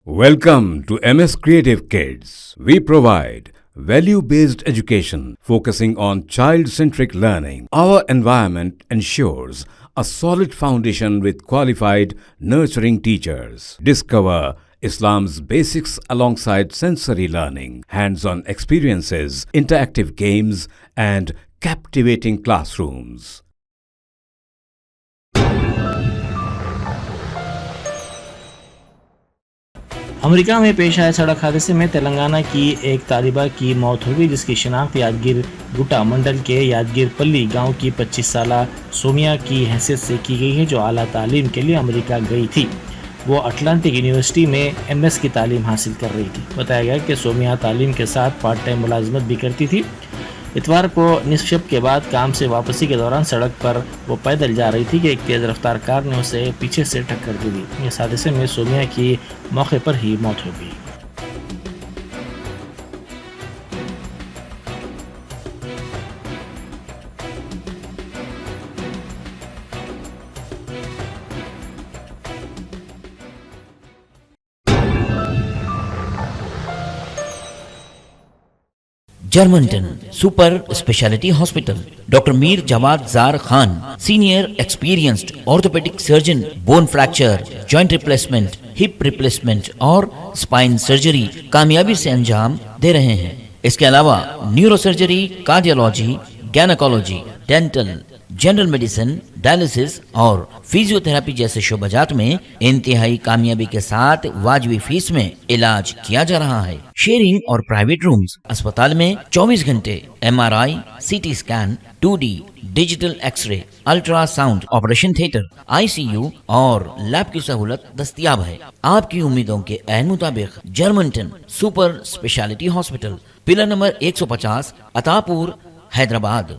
Welcome to MS Creative Kids. We provide value-based education focusing on child-centric learning. Our environment ensures a solid foundation with qualified, nurturing teachers. Discover Islam's basics alongside sensory learning, hands-on experiences, interactive games, and captivating classrooms. America में पेश आए सड़क हादसे में तेलंगाना की एक तालिबा की मौत हो गई, जिसकी शिनाख्त यादगीर गुटा मंडल के यादगीर पल्ली गांव की 25 साला सोमिया की हैसियत से की गई है, जो आला तालीम के लिए अमेरिका गई थी। वो अटलांटिक यूनिवर्सिटी में MS की तालीम हासिल कर रही थी। बताया गया कि सोमिया तालीम के साथ पार्ट टाइम मुलाजमत भी करती थी। इतवार को निसफ शब के बाद काम से वापसी के दौरान सड़क पर वो पैदल जा रही थी कि एक तेज़ रफ्तार कार ने उसे पीछे से टक्कर दे दी। इस हादसे में सोमिया की मौके पर ही मौत हो गई। Germanten super speciality hospital, doctor Mir Jawad Zar Khan, senior experienced orthopaedic surgeon, bone fracture, joint replacement, hip replacement और स्पाइन सर्जरी कामयाबी से अंजाम दे रहे हैं। इसके अलावा neurosurgery, cardiology, gynaecology, dental, general medicine, dialysis और फिजियोथेरेपी जैसे शोबाजात में इंतहाई कामयाबी के साथ वाजबी फीस में इलाज किया जा रहा है। शेयरिंग और प्राइवेट रूम्स। अस्पताल में 24 घंटे MRI, CT scan, 2D digital x-ray, ultrasound, operation theatre, ICU और लैब की सहूलत दस्तयाब है। आपकी उम्मीदों के ऐन मुताबिक Germanten super speciality hospital, pillar number 150, Attapur, Hyderabad.